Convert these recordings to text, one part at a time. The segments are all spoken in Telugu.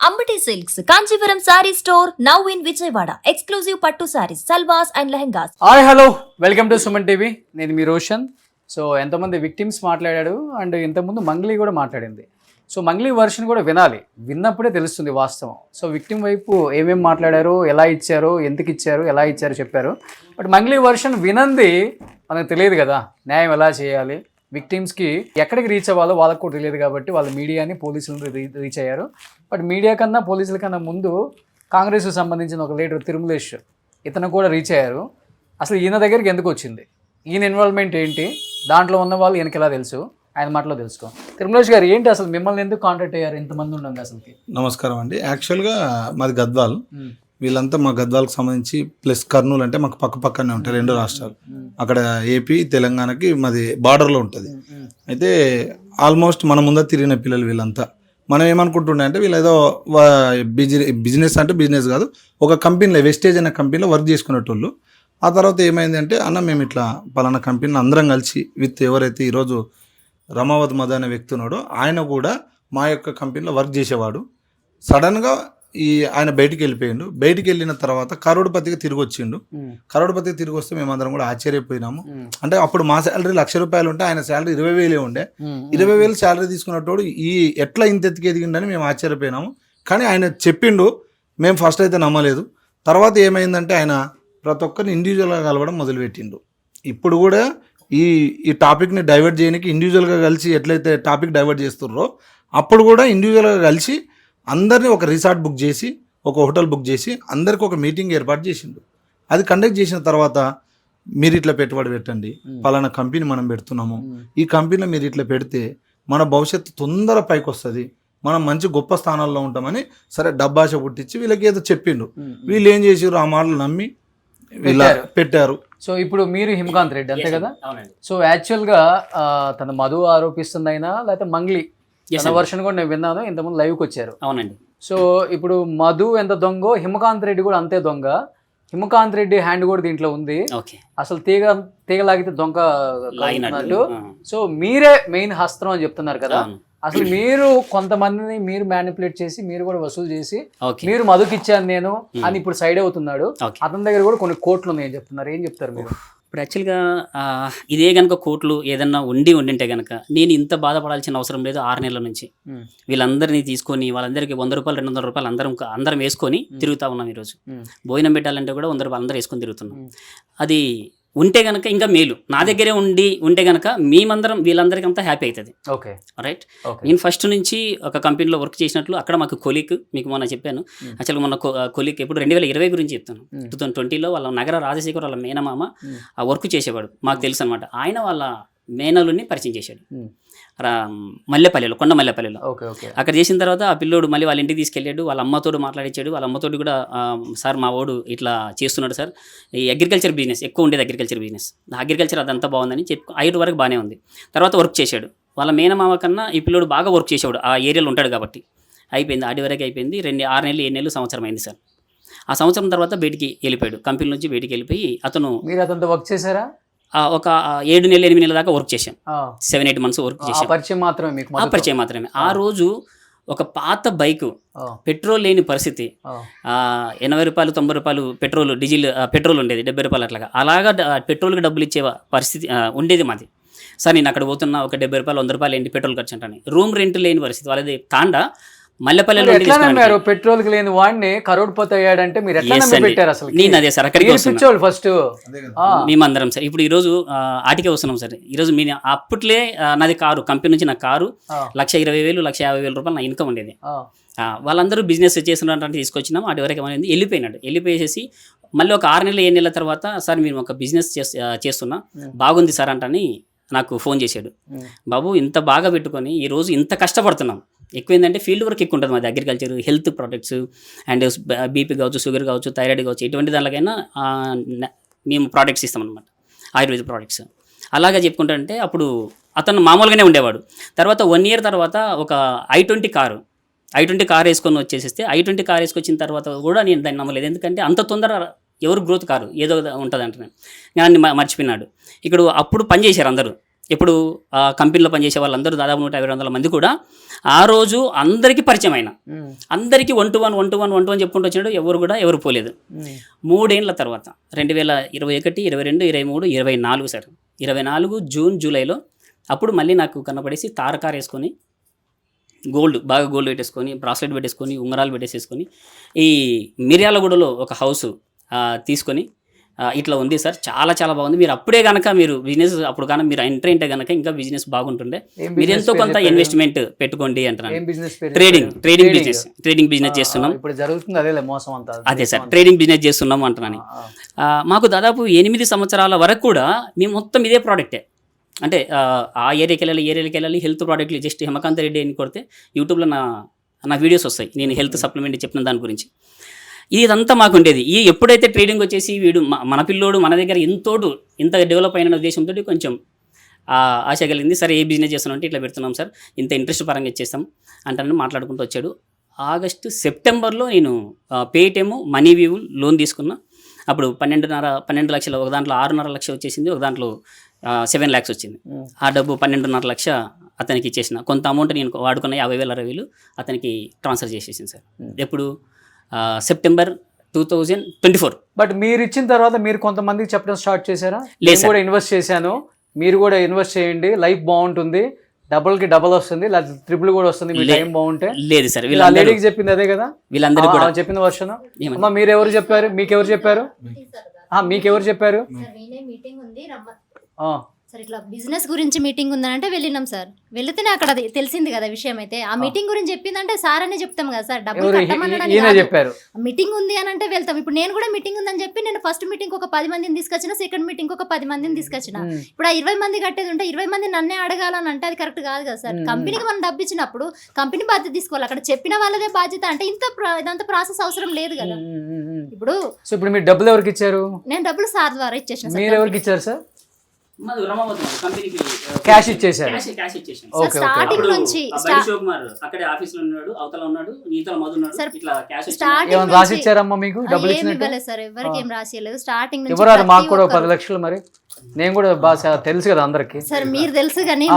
Ambati Silks, Kanchipuram Saree Store, now in Vijayawada. Exclusive Pattu Sarees, Salwas and Lehengas. Hi hello welcome to Suman TV. నేను మీ రోషన్. సో ఎంతమంది విక్టిమ్స్ మాట్లాడాడు అండ్ ఇంతకుముందు మంగ్లీ కూడా మాట్లాడింది. సో మంగ్లీ వర్షన్ కూడా వినాలి, విన్నప్పుడే తెలుస్తుంది వాస్తవం. సో విక్టిమ్ వైపు ఏమేమి మాట్లాడారు, ఎలా ఇచ్చారు, ఎందుకు ఇచ్చారు, ఎలా ఇచ్చారు చెప్పారు. బట్ మంగ్లీ వర్షన్ వినంది మనకు తెలియదు కదా, న్యాయం ఎలా చేయాలి, విక్టిమ్స్కి ఎక్కడికి రీచ్ అవ్వాలో వాళ్ళకు కూడా తెలియదు. కాబట్టి వాళ్ళు మీడియాని పోలీసులను రీచ్ అయ్యారు. బట్ మీడియా కన్నా పోలీసుల కన్నా ముందు కాంగ్రెస్కు సంబంధించిన ఒక లీడర్ తిరుమలేష్ ఇతను కూడా రీచ్ అయ్యారు. అసలు ఈయన దగ్గరికి ఎందుకు వచ్చింది, ఈయన ఇన్వాల్వ్మెంట్ ఏంటి, దాంట్లో ఉన్న వాళ్ళు ఈయనకి ఎలా తెలుసు, ఆయన మాటలో తెలుసుకో. తిరుమలేష్ గారు ఏంటి అసలు మిమ్మల్ని ఎందుకు కాంటాక్ట్ అయ్యారు, ఇంతమంది ఉండండి అసలుకి? నమస్కారం అండి. యాక్చువల్గా మాది గద్వాల్, వీళ్ళంతా మా గద్వాలకు సంబంధించి ప్లస్ కర్నూలు అంటే మాకు పక్కనే ఉంటాయి రెండు రాష్ట్రాలు. అక్కడ ఏపీ తెలంగాణకి మాది బార్డర్లో ఉంటుంది. అయితే ఆల్మోస్ట్ మన ముందర తిరిగిన పిల్లలు వీళ్ళంతా. మనం ఏమనుకుంటుండే అంటే వీళ్ళు ఏదో బిజినెస్ అంటే బిజినెస్ కాదు, ఒక కంపెనీలో వెస్టేజ్ అనే కంపెనీలో వర్క్ చేసుకునేటోళ్ళు. ఆ తర్వాత ఏమైంది అంటే అన్న మేము ఇట్లా పలానా కంపెనీలో అందరం కలిసి విత్ ఎవరైతే ఈరోజు రమావత్ మద అనే వ్యక్తి ఉన్నాడో ఆయన కూడా మా యొక్క కంపెనీలో వర్క్ చేసేవాడు. సడన్గా ఆయన బయటికి వెళ్ళిపోయిండు. బయటికి వెళ్ళిన తర్వాత కరోడ్పతికి తిరిగి వచ్చిండు. కరోడ్పతికి తిరిగి వస్తే మేమందరం కూడా ఆశ్చర్యపోయినాము. అంటే అప్పుడు మా శాలరీ ₹1,00,000 ఉంటే ఆయన శాలరీ 20,000 ఉండే. 20,000 శాలరీ తీసుకున్నప్పుడు ఎట్లా ఇంత ఎత్తుకు ఎదిగిండని మేము ఆశ్చర్యపోయినాము. కానీ ఆయన చెప్పిండు, మేము ఫస్ట్ అయితే నమ్మలేదు. తర్వాత ఏమైందంటే ఆయన ప్రతి ఒక్కరిని ఇండివిజువల్గా కలవడం మొదలుపెట్టిండు. ఇప్పుడు కూడా ఈ టాపిక్ని డైవర్ట్ చేయడానికి ఇండివిజువల్గా కలిసి ఎట్లయితే టాపిక్ డైవర్ట్ చేస్తున్నారో అప్పుడు కూడా ఇండివిజువల్గా కలిసి అందరినీ ఒక రిసార్ట్ బుక్ చేసి, ఒక హోటల్ బుక్ చేసి అందరికి ఒక మీటింగ్ ఏర్పాటు చేసిండు. అది కండక్ట్ చేసిన తర్వాత మీరు ఇట్లా పెట్టుబడి పెట్టండి, పలానా కంపెనీ మనం పెడుతున్నాము, ఈ కంపెనీలో మీరు ఇట్లా పెడితే మన భవిష్యత్తు తొందర పైకి వస్తుంది, మనం మంచి గొప్ప స్థానాల్లో ఉంటామని సరే డబ్బాష పుట్టించి వీళ్ళకి ఏదో చెప్పిండు. వీళ్ళు ఏం చేసారు, ఆ మాటలు నమ్మి వీళ్ళ పెట్టారు. సో ఇప్పుడు మీరు హిమకాంత్ రెడ్డి అంతే కదా? సో యాక్చువల్గా తన మధు ఆరోపిస్తుందైనా లేకపోతే మంగ్లీ తన వర్షన్ కూడా నేను విన్నాను, ఇంతకుముందు లైవ్కి వచ్చారు. అవునండి. సో ఇప్పుడు మధు ఎంత దొంగో హిమకాంత్ రెడ్డి కూడా అంతే దొంగ. హిమకాంత్ రెడ్డి హ్యాండ్ కూడా దీంట్లో ఉంది. అసలు తీగ లాగితే దొంగ లాగినట్టు. సో మీరే మెయిన్ హస్త్రం అని చెప్తున్నారు కదా. అసలు మీరు కొంతమందిని మీరు మ్యానిపులేట్ చేసి మీరు కూడా వసూలు చేసి మీరు మధుకి ఇచ్చాను నేను అని ఇప్పుడు సైడ్ అవుతున్నాడు. అతని దగ్గర కూడా కొన్ని కోట్లు ఉన్నాయని చెప్తున్నారు. ఏం చెప్తారు మీరు? ఇప్పుడు యాక్చువల్గా ఇదే కనుక కోట్లు ఏదన్నా ఉండింటే కనుక నేను ఇంత బాధపడాల్సిన అవసరం లేదు. 6 నెలల నుంచి వీళ్ళందరినీ తీసుకొని వాళ్ళందరికీ ₹100 ₹200 అందరం వేసుకొని తిరుగుతా ఉన్నాం. ఈరోజు భోజనం పెట్టాలంటే కూడా ₹100 అందరూ వేసుకొని తిరుగుతున్నాం. అది ఉంటే కనుక ఇంకా మేలు. నా దగ్గరే ఉంటే కనుక మేమందరం వీళ్ళందరికీ అంతా హ్యాపీ అవుతుంది. Okay, right. నేను ఫస్ట్ నుంచి ఒక కంపెనీలో వర్క్ చేసినట్లు అక్కడ మాకు కొలీక్, మీకు మొన్న చెప్పాను యాక్చువల్గా మొన్న కొలీక్ ఎప్పుడు 2020 గురించి చెప్తాను. 2020లో వాళ్ళ నగర రాజశేఖర్ వాళ్ళ మేనమామ ఆ వర్క్ చేసేవాడు, మాకు తెలుసు అనమాట. ఆయన వాళ్ళ మేనలుని పరిచయం చేశాడు మల్లెపల్లిలో, కొండ మల్లెపల్లిలో. అక్కడ చేసిన తర్వాత ఆ పిల్లోడు మళ్ళీ వాళ్ళ ఇంటికి తీసుకెళ్ళాడు, వాళ్ళ అమ్మతోడు మాట్లాడించాడు. వాళ్ళ అమ్మతోడు కూడా సార్ మా వాడు ఇట్లా చేస్తున్నాడు సార్, ఈ అగ్రికల్చర్ బిజినెస్ ఎక్కువ ఉండేది, అగ్రికల్చర్ బిజినెస్, అగ్రికల్చర్ అదంతా బాగుందని చెప్పి 5 వరకు బాగానే ఉంది. తర్వాత వర్క్ చేశాడు. వాళ్ళ మేనమామ కన్నా ఈ పిల్లోడు బాగా వర్క్ చేసేవాడు, ఆ ఏరియాలో ఉంటాడు కాబట్టి. అయిపోయింది, 6 వరకు అయిపోయింది. 6 నెలలు 7 నెలలు సంవత్సరం అయింది సార్. ఆ సంవత్సరం తర్వాత బయటికి వెళ్ళిపోయాడు, కంపెనీ నుంచి బయటికి వెళ్ళిపోయి. మీరు అతనితో వర్క్ చేశారా? ఒక 7 నెలలు 8 నెలల దాకా వర్క్ చేశాం. 7-8 మంత్స్ వర్క్ చేశాం. పరిచయం మాత్రమే. ఆ రోజు ఒక పాత బైక్, పెట్రోల్ లేని పరిస్థితి, ₹80 ₹90 పెట్రోల్, డీజిల్ పెట్రోల్ ఉండేది, ₹70 అలాగా పెట్రోల్కి డబ్బులు ఇచ్చే పరిస్థితి ఉండేది మాది. సార్ నేను అక్కడ పోతున్నా, ఒక ₹70 ₹100 ఏంటి పెట్రోల్ ఖర్చు అంటాను. రూమ్ రెంట్ లేని పరిస్థితి వాళ్ళది. తాండా మల్లెపల్లిలో పెట్రోల్ కి లేని వాడిని కరోడ్పతి అయ్యాడంటే మీరు పెట్టారు అసలు? నేను అదే సార్ అక్కడికి ఫస్ట్ మేమందరం సార్. ఇప్పుడు ఈరోజు ఆటికే వస్తున్నాం సార్. ఈరోజు మీ అప్పట్లే నాది కారు, కంపెనీ నుంచి నా కారు ₹1,20,000 ₹1,50,000 నా ఇన్కమ్ ఉండేది. వాళ్ళందరూ బిజినెస్ చేస్తున్నట్టు తీసుకొచ్చినాము. అటు వరకు ఏమైంది, వెళ్ళిపోయేసి మళ్ళీ ఒక 6 నెలలు 7 నెలల తర్వాత సార్ మీరు ఒక బిజినెస్ చేస్తున్నా బాగుంది సార్ అంటని నాకు ఫోన్ చేశాడు. బాబు ఇంత బాగా పెట్టుకొని ఈరోజు ఇంత కష్టపడుతున్నాం. ఎక్కువ ఏంటంటే ఫీల్డ్ వర్క్ ఎక్కువ ఉంటుంది మాది, agriculture, health products and BP కావచ్చు, షుగర్ కావచ్చు, థైరాయిడ్ కావచ్చు, ఎటువంటి దానికైనా మేము ప్రోడక్ట్స్ ఇస్తామన్నమాట, ఆయుర్వేద ప్రోడక్ట్స్. అలాగా చెప్పుకుంటారంటే అప్పుడు అతను మామూలుగానే ఉండేవాడు. తర్వాత 1 year తర్వాత ఒక i20 కారు వేసుకొని వచ్చేసేస్తే, i20 కారు వేసుకొచ్చిన తర్వాత కూడా నేను దాన్ని నమ్మలేదు. ఎందుకంటే అంత తొందర ఎవరు గ్రోత్ కారు ఏదో ఉంటుంది అంటున్నాను. కానీ మర్చిపోయినాడు. ఇక్కడ అప్పుడు పనిచేశారు అందరూ, ఇప్పుడు ఆ కంపెనీలో పనిచేసే వాళ్ళందరూ దాదాపు 150-200 మంది కూడా ఆ రోజు అందరికీ పరిచయం అయిన, అందరికీ 1-1 చెప్పుకుంటూ వచ్చినాడు. ఎవరు పోలేదు. 3 ఏళ్ల తర్వాత 2021, 22, 23, 24 సార్, 24 జూన్ జూలైలో అప్పుడు మళ్ళీ నాకు కనపడేసి తారకారు వేసుకొని బాగా గోల్డ్ పెట్టేసుకొని, బ్రాస్లెట్ పెట్టేసుకొని, ఉంగరాలు పెట్టేసేసుకొని ఈ మిర్యాలగూడలో ఒక హౌస్ తీసుకొని ఇట్లా ఉంది సార్, చాలా చాలా బాగుంది. మీరు అప్పుడే కనుక మీరు బిజినెస్ అప్పుడు కనుక మీరు ఎంటర్ అయితే కనుక ఇంకా బిజినెస్ బాగుంటుండే, మీరు ఎంతో కొంత ఇన్వెస్ట్మెంట్ పెట్టుకోండి అంటున్నాను. ట్రేడింగ్ బిజినెస్ చేస్తున్నాం. ఇప్పుడు జరుగుతుంది అదే మోసం అంతా. అదే సార్, ట్రేడింగ్ బిజినెస్ చేస్తున్నాం అంటున్నాను. మాకు దాదాపు 8 సంవత్సరాల వరకు కూడా మేము మొత్తం ఇదే ప్రోడక్టే. అంటే ఆ ఏరియాకి వెళ్ళాలి హెల్త్ ప్రోడక్ట్లు. జస్ట్ హేమకాంత్ రెడ్డి అని కొడితే యూట్యూబ్లో నా వీడియోస్ వస్తాయి, నేను హెల్త్ సప్లిమెంట్ చెప్పిన దాని గురించి. ఇదంతా మాకు ఉండేది. ఎప్పుడైతే ట్రేడింగ్ వచ్చేసి వీడు మన పిల్లోడు మన దగ్గర ఇంత డెవలప్ అయిన ఉద్దేశంతో కొంచెం ఆశ కలిగింది. సరే ఏ బిజినెస్ చేస్తున్నాం అంటే ఇట్లా పెడుతున్నాం సార్, ఇంత ఇంట్రెస్ట్ పరంగా ఇచ్చేస్తాం అంటానని మాట్లాడుకుంటూ వచ్చాడు. ఆగస్టు సెప్టెంబర్లో నేను పేటిఎం మనీవ్యూ లోన్ తీసుకున్నా. అప్పుడు 12 లక్షలు, ఒక దాంట్లో 6.5 లక్షలు వచ్చేసింది, ఒక దాంట్లో 7 lakhs వచ్చింది. ఆ డబ్బు 12.5 లక్ష అతనికి ఇచ్చేసిన. కొంత అమౌంట్ నేను వాడుకున్న 50,000-60,000 అతనికి ట్రాన్స్ఫర్ చేసేసింది సార్. ఎప్పుడు సెప్టెంబర్ 2024. బట్ మీరు ఇచ్చిన తర్వాత మీరు కొంతమందికి చెప్పడం స్టార్ట్ చేశారా? లేదు సార్, కూడా ఇన్వెస్ట్ చేశాను, మీరు కూడా ఇన్వెస్ట్ చేయండి, లైఫ్ బాగుంటుంది, డబుల్కి డబల్ వస్తుంది, లేదా ట్రిపుల్ కూడా వస్తుంది, మీ టైం బాగుంటే. లేదు సార్, లేడీకి చెప్పింది అదే కదా, వీళ్ళందరూ కూడా చెప్పిన వర్షన్. అమ్మా మీరెవరు చెప్పారు, మీకెవరు చెప్పారు, మీకెవరు చెప్పారు? మీటింగ్ ఉంది సార్, ఇట్లా బిజినెస్ గురించి మీటింగ్ ఉందనంటే వెళ్ళినాం సార్. వెళితేనే అక్కడ తెలిసింది కదా విషయం. అయితే ఆ మీటింగ్ గురించి చెప్పిందంటే సార్ అనే చెప్తాం కదా సార్, డబ్బులు కట్టమని చెప్పారు. మీటింగ్ ఉంది అని అంటే వెళ్తాం. ఇప్పుడు నేను కూడా మీటింగ్ ఉందని చెప్పి నేను ఫస్ట్ మీటింగ్ ఒక 10 మందిని తీసుకొచ్చిన, సెకండ్ మీటింగ్ ఒక 10 మందిని తీసుకొచ్చిన. ఇప్పుడు ఆ 20 మంది కట్టేది ఉంటే 20 మంది నన్నే అడగాలని అంటే అది కరెక్ట్ కాదు కదా సార్. కంపెనీకి మనం డబ్బు ఇచ్చినప్పుడు కంపెనీ బాధ్యత తీసుకోవాలి, అక్కడ చెప్పిన వాళ్ళదే బాధ్యత. అంటే ఇదంత ప్రాసెస్ అవసరం లేదు కదా. ఇప్పుడు మీరు డబ్బులు ఎవరికి ఇచ్చారు? నేను డబ్బులు సార్ ద్వారా ఇచ్చేసిన. మీరు ఎవరికి ఇచ్చారు సార్? క్యాష్ ఇచ్చేసారు. స్టార్టింగ్ నుంచి రాసిచ్చారమ్మా మీకు డబ్బులు ఇచ్చినట్టు? సార్ ఎవరికి ఏం రాసిలేదు. స్టార్టింగ్ నుంచి మాకు కూడా 10 లక్షలు. మరి నేను కూడా బాగా తెలుసు కదా అందరికి. సార్ మీరు తెలుసు కానీ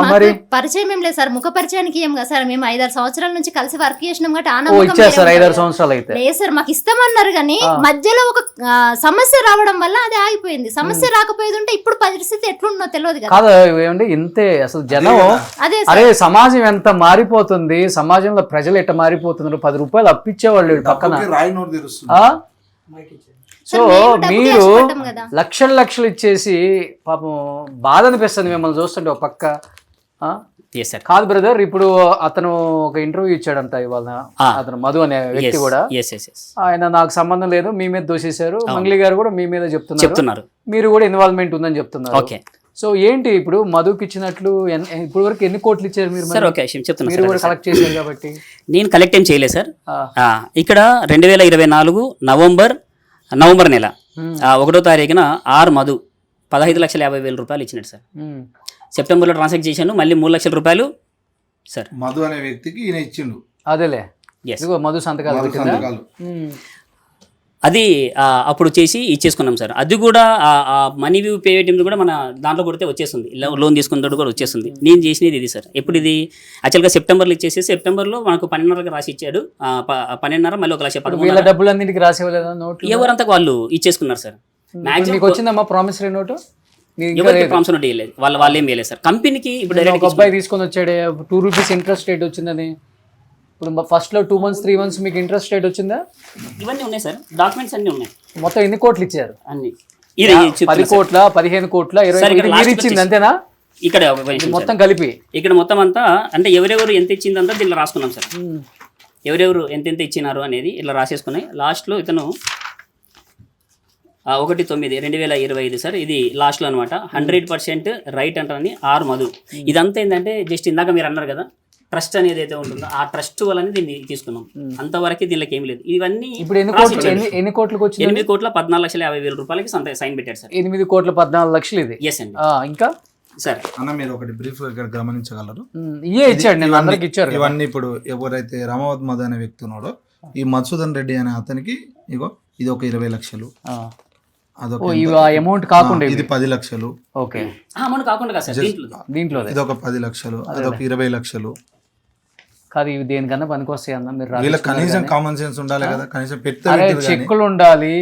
పరిచయం ఏం లేదు సార్, ముఖ పరిచయానికి ఏం కదా సార్. మేము 5-6 సంవత్సరాల నుంచి కలిసి వర్క్ చేసినాం కాబట్టి ఇచ్చేస్తారు. 5-6 సంవత్సరాలు అయితే లేదు సార్, మాకు ఇస్తామన్నారు కానీ మధ్యలో ఒక సమస్య రావడం వల్ల అది ఆగిపోయింది. సమస్య రాకపోయేది ఉంటే ఇప్పుడు పరిస్థితి ఎట్లుందో తెలియదు కదా. ఏమండి ఇంతే అసలు జనం. అరే సమాజం ఎంత మారిపోతుంది, సమాజంలో ప్రజలు ఎట్ట మారిపోతున్నారు. 10 రూపాయలు అప్పిచ్చేవాళ్ళు పక్కన. సో మీరు లక్షలు ఇచ్చేసి పాపం బాధ అనిపిస్తుంది మిమ్మల్ని చూస్తుంటే ఒక పక్క. కాదు బ్రదర్, ఇప్పుడు అతను ఒక ఇంటర్వ్యూ ఇచ్చాడంట ఇవాళ, అతను మధు అనే వ్యక్తి కూడా. ఆయన నాకు సంబంధం లేదు, మీ మీద దోషేశారు. మంగ్లీ గారు కూడా మీ మీద చెప్తున్నారు, మీరు కూడా ఇన్వాల్వ్మెంట్ ఉందని చెప్తున్నారు. సో ఏంటి ఇప్పుడు మధుకి ఇచ్చినట్లు ఇప్పుడు వరకు ఎన్ని కోట్లు ఇచ్చారు మీరు? మీరు కూడా కలెక్ట్ చేశారు కాబట్టి. నేను కలెక్ట్ ఏం చేయలేదు సార్. ఇక్కడ 2024 నవంబర్ నెల 1వ తారీఖున మధు 15,50,000 రూపాయలు ఇచ్చినట్టు సార్. సెప్టెంబర్లో ట్రాన్సాక్ట్ చేశాను, మళ్ళీ 3 లక్షల రూపాయలు సార్ మధు అనే వ్యక్తికి ఈయన ఇచ్చిండు. అదేలే మధు సంతకాలు. అది అప్పుడు చేసి ఇచ్చేసుకున్నాం సార్. అది కూడా మనీవ్యూ పేటిఎం కూడా మన దాంట్లో కొడితే వచ్చేస్తుంది, లోన్ తీసుకున్న కూడా వచ్చేస్తుంది. నేను చేసినది ఇది సార్. ఎప్పుడు ఇది యాక్చువల్గా సెప్టెంబర్లో ఇచ్చేసి సెప్టెంబర్లో మనకు 12.5 రాసి ఇచ్చాడు. 12.5 మళ్ళీ 1,13,000 డబ్బులు అన్నింటికి రాసేవాళ్ళ నోట్లు ఎవరంతా వాళ్ళు ఇచ్చేసుకున్నారు సార్. మీకు వచ్చిందమ్మా ప్రామిసరీ నోటు? ప్రామిసరీ నోట్ ఇవ్వలేదు, వాళ్ళు ఏం వేయలేదు సార్. కంపెనీకి ఇప్పుడు ఒక అబ్బాయి తీసుకొని వచ్చాడే 2 రూపీస్ ఇంట్రెస్ట్ రేట్ వచ్చిందని. ఇప్పుడు ఫస్ట్ లో 2 months 3 months మీకు ఇంట్రెస్ట్ రేట్ వచ్చిందా? ఇవన్నీ ఉన్నాయి సార్, డాక్యుమెంట్స్ అన్ని ఉన్నాయి. మొత్తం ఎన్ని కోట్లు ఇచ్చారు? అన్ని 10 కోట్ల 15 కోట్ల 20 మీరు ఇచ్చింది అంతేనా? ఇక్కడ మొత్తం కలిపి ఇక్కడ మొత్తం అంతా అంటే ఎవరెవరు ఎంత ఇచ్చిందంతా దీనిలో రాసుకున్నాం సార్. ఎవరెవరు ఎంత ఇచ్చినారు అనేది ఇట్లా రాసేసుకున్నాయి. లాస్ట్లో ఇతను 1/9/2025 సార్, ఇది లాస్ట్లో అనమాట. 100% రైట్ అంటారని మధు. ఇదంతా ఏంటంటే జస్ట్ ఇందాక మీరు అన్నారు కదా ట్రస్ట్ అనేది అయితే ఉంటుందో ఆ ట్రస్ట్ వల్ల దీన్ని తీసుకున్నాం. అంతవరకు దీనికి ఏమి లేదు. ఇవన్నీ ఇప్పుడు ఎన్ని కోట్లకు వచ్చింది? 8,14,50,000 రూపాయలకి సైన్ పెట్టారు సార్. 8,14,00,000 ఇది. ఎస్ అండి. ఇంకా సార్ అన్న మీరు ఒకటి బ్రీఫ్ గా ఇక్కడ గమనించగలరు. ఇచ్చాడు, నేను అందరికి ఇచ్చారు ఇవన్నీ. ఇప్పుడు ఎవరైతే రామావత్ మధు అనే వ్యక్తి ఉన్నాడో ఈ మధుసూదన్ రెడ్డి అనే అతనికి ఇది ఒక 20 లక్షలు, అదొక ఓ ఎంత? ఇవి అమౌంట్ కాకుండా ఇది 10 లక్షలు, ఓకే అమౌంట్ కాకుండా కాదు సార్ దీంట్లో దీంట్లో ఇదొక 10 లక్షలు, అదొక 20 లక్షలు. కాదు ఇవి దేనికన్నా పనికొస్తాయి అన్న మీరు వీళ్ళకి కనీసం కామన్ సెన్స్ ఉండాలి కదా, కనీసం అరే పెద్ద చెక్కులు ఉండాలి,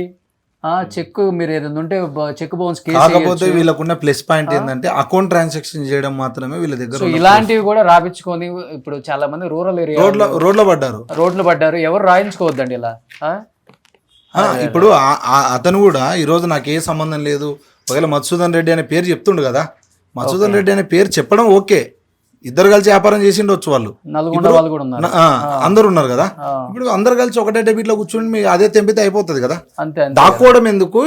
చెక్ మీరు ఏదైనా ఉంటే చెక్ బౌన్స్ కేసు కాకపోతే వీళ్ళకున్న ప్లస్ పాయింట్ ఏంటంటే అకౌంట్ ట్రాన్సాక్షన్ చేయడం మాత్రమే వీళ్ళ దగ్గర సో ఇలాంటివి కూడా రాపించుకొని ఇప్పుడు చాలా మంది రూరల్ ఏరియా రోడ్లో పడ్డారు. రోడ్లు పడ్డారు, ఎవరు రాయించుకోవద్దండి ఇలా. ఇప్పుడు అతను కూడా ఈరోజు నాకు ఏ సంబంధం లేదు, ఒకవేళ మధుసూదన్ రెడ్డి అనే పేరు చెప్తుండు కదా, మధుసూదన్ రెడ్డి అనే పేరు చెప్పడం ఓకే, ఇద్దరు కలిసి వ్యాపారం చేసిండొచ్చు వాళ్ళు, నల్గొండ వాళ్ళు కూడా ఉన్నారు, అందరు ఉన్నారు కదా. ఇప్పుడు అందరు కలిసి ఒకటే డెబిట్ లో కూర్చొని మీ అదే తెంపితే అయిపోతుంది కదా, అంతే. దాక్కోవడం ఎందుకు?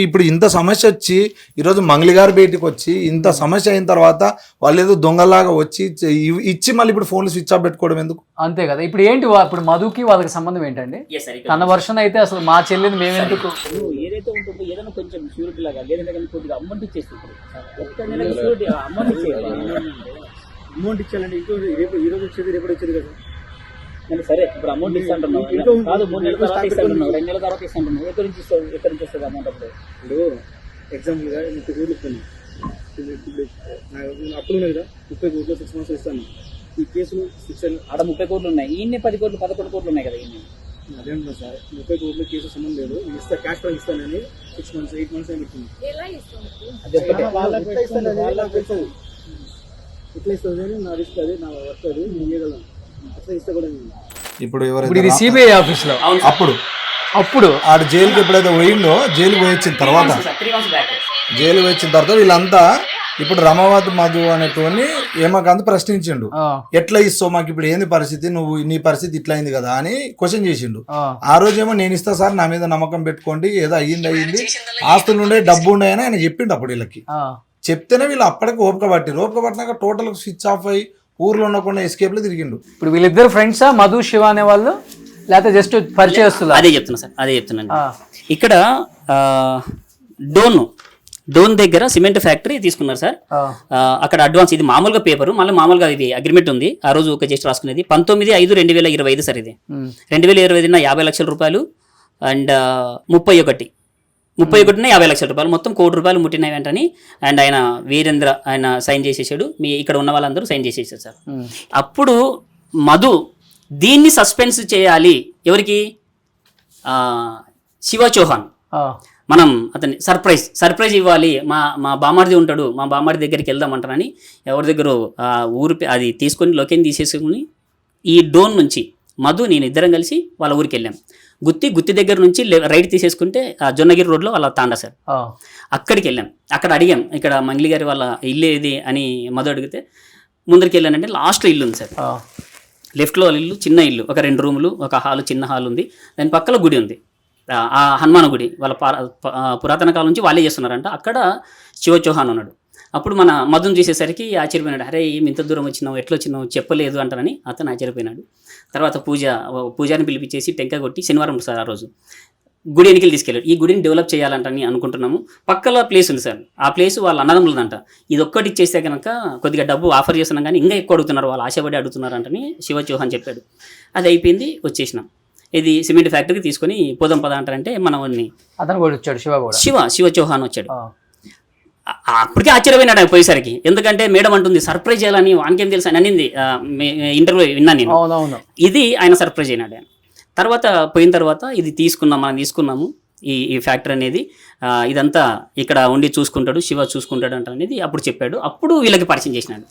ఇప్పుడు ఇంత సమస్య వచ్చి ఈరోజు మంగళి గారు బయటికి వచ్చి ఇంత సమస్య అయిన తర్వాత వాళ్ళు ఏదో దొంగలాగా వచ్చి ఇచ్చి మళ్ళీ ఇప్పుడు ఫోన్లు స్విచ్ ఆఫ్ పెట్టుకోవడం ఎందుకు? అంతే కదా. ఇప్పుడు ఏంటి ఇప్పుడు మధుకి వాళ్ళకి సంబంధం ఏంటండి? తన వర్షన్ అయితే అసలు మా చెల్లిని మేమెందుకు ఏదైతే ఉంటుందో ఏదైనా కొంచెం షూరిటీ లాగా లేదంటే కానీ కొద్దిగా అమౌంట్ ఇచ్చేస్తుంది. ఒక్క నెలకు షూరిటీ అమౌంట్ ఇచ్చేయాలి. అమౌంట్ ఇచ్చాలంటే రేపు ఈ రోజు వచ్చేది రేపు వచ్చేది కదా. అంటే సరే ఇప్పుడు అమౌంట్ ఇస్తాంటున్నావు కాదు, 3 నెలల తర్వాత ఇస్తాంటున్నావు, 2 నెలల తర్వాత ఇస్తాంటున్నావు, ఎక్కడి నుంచి వస్తుంది అమౌంట్? అప్పుడు ఇప్పుడు ఎగ్జాంపుల్గా 30 కోట్లు ఇస్తాను, అప్పులు ఉన్నాయి కదా, 30 కోట్లు 6 months ఇస్తాను. ఈ కేసులు 6 ఆడ 30 కోట్లు ఉన్నాయి, ఈయన్ని 10 కోట్లు 11 కోట్లు ఉన్నాయి కదా. ఈయన్ని అదేంటున్నా సార్, 30 కోట్లు కేసు సంబంధం లేదు, ఇస్తా క్యాష్ పని ఇస్తానని 6 months 8 months అని చెప్పింది. అది ఒక్కటే. ఎట్లా ఇస్తుంది అని నా రిస్క్, అది నా వర్క్, అది నేను ఇవ్వగలను, అట్లా ఇస్తే కూడా నేను. ఇప్పుడు ఇప్పుడు ఇది సిబిఐ ఆఫీస్ లో అప్పుడు ఆడు జైలుకి ఎప్పుడైతే పోయిందో, జైలుకి పోయించిన తర్వాత 3 months బ్యాక్ జైలు వచ్చిన తర్వాత వీళ్ళంతా ఇప్పుడు రమావత్ మధు అనేటోని ఏమాకంత ప్రశ్నించిండు, ఎట్లా ఇస్తావు మాకు ఇప్పుడు ఏంది పరిస్థితి, నువ్వు నీ పరిస్థితి ఇట్లా అయింది కదా అని క్వశ్చన్ చేసిండు. ఆ రోజేమో నేను ఇస్తా సార్, నా మీద నమ్మకం పెట్టుకోండి, ఏదో అయ్యింది, ఆస్తులు ఉండే డబ్బు ఉండే అని ఆయన చెప్పిండు. అప్పుడు వీళ్ళకి చెప్తేనే వీళ్ళు అప్పటికి ఓపిక పట్టినాక టోటల్ స్విచ్ ఆఫ్ అయ్యి ఊర్లో ఉండకుండా ఎస్కేప్ లో తిరిగిండు. ఇప్పుడు వీళ్ళిద్దరు ఫ్రెండ్సా మధు శివ అనే వాళ్ళు, లేకపోతే జస్ట్ పరిచయస్తులు? అదే చెప్తున్నా సార్, అదే చెప్తున్నాను. ఇక్కడ డోన్ దగ్గర సిమెంట్ ఫ్యాక్టరీ తీసుకున్నారు సార్. అక్కడ అడ్వాన్స్, ఇది మామూలుగా పేపర్, మళ్ళీ మామూలుగా ఇది అగ్రిమెంట్ ఉంది. ఆ రోజు ఒక జస్ట్ రాసుకునేది 19/5/2025 సార్. ఇది 2025 50 లక్షల రూపాయలు అండ్ 31 50 లక్షల రూపాయలు, మొత్తం 1 కోటి రూపాయలు ముట్టినాయి వెంటనే. అండ్ ఆయన వీరేంద్ర ఆయన సైన్ చేసేసాడు, మీ ఇక్కడ ఉన్న వాళ్ళందరూ సైన్ చేసేసారు సార్. అప్పుడు మధు దీన్ని సస్పెన్స్ చేయాలి, ఎవరికి? శివ చౌహాన్. మనం అతన్ని సర్ప్రైజ్ ఇవ్వాలి, మా బామ్మర్ది ఉంటాడు, మా బామ్మర్ది దగ్గరికి వెళ్దామంటారని ఎవరి దగ్గర ఊరు అది తీసుకొని లొకేషన్ తీసేసుకుని ఈ డోన్ నుంచి మధు నేను ఇద్దరం కలిసి వాళ్ళ ఊరికి వెళ్ళాం. గుత్తి దగ్గర నుంచి రైట్ తీసేసుకుంటే జొన్నగిరి రోడ్లో వాళ్ళ తాండా సార్. అక్కడికి వెళ్ళాం, అక్కడ అడిగాం ఇక్కడ మంగ్లీ గారి వాళ్ళ ఇల్లు ఏది అని మధు అడిగితే ముందరికి వెళ్ళానంటే లాస్ట్లో ఇల్లు ఉంది సార్. లెఫ్ట్లో వాళ్ళ ఇల్లు, చిన్న ఇల్లు, ఒక 2 రూములు, ఒక హాలు, చిన్న హాల్ ఉంది. దాని పక్కన గుడి ఉంది, ఆ హనుమాన్ గుడి. వాళ్ళ పురాతన కాలం నుంచి వాళ్ళే చేస్తున్నారంట. అక్కడ శివ చౌహాన్ ఉన్నాడు. అప్పుడు మన మధుని చూసేసరికి ఆశ్చర్యపోయినాడు, అరే ఏమి ఇంత దూరం వచ్చినావు, ఎట్లా వచ్చినావు చెప్పలేదు అంటారని అతను ఆశ్చర్యపోయినాడు. తర్వాత పూజారిని పిలిపించేసి టెంకాయ కొట్టి, శనివారం సార్ ఆ రోజు గుడి ఎన్నికలు తీసుకెళ్ళాడు. ఈ గుడిని డెవలప్ చేయాలంటని అనుకుంటున్నాము, పక్కల ప్లేస్ ఉంది సార్, ఆ ప్లేస్ వాళ్ళ అన్నదమ్ములదంట. ఇది ఒక్కటి ఇచ్చేస్తే కనుక కొద్దిగా డబ్బు ఆఫర్ చేస్తున్నాం కానీ ఇంకా ఎక్కువ అడుగుతున్నారు, వాళ్ళు ఆశపడి అడుగుతున్నారంటని శివ చౌహాన్ చెప్పాడు. అది అయిపోయింది, వచ్చేసినాం. ఇది సిమెంట్ ఫ్యాక్టరీకి తీసుకొని పోదాం పద అంటారంటే మనవాడిని అతను కూడా వచ్చాడు, శివ చౌహాన్ వచ్చాడు. అప్పటికే ఆశ్చర్యపోయినాడు ఆయన పోయేసరికి, ఎందుకంటే మేడం అంటుంది సర్ప్రైజ్ చేయాలని, వానికేం తెలుసు అని అనింది. ఇంటర్వ్యూ విన్నాను నేను. ఇది ఆయన సర్ప్రైజ్ అయినాడు. ఆయన తర్వాత పోయిన తర్వాత ఇది మనం తీసుకున్నాము ఈ ఫ్యాక్టరీ అనేది, ఇదంతా ఇక్కడ ఉండి చూసుకుంటాడు, శివ చూసుకుంటాడు అంట అనేది అప్పుడు చెప్పాడు. అప్పుడు వీళ్ళకి పరిచయం చేసినాడు.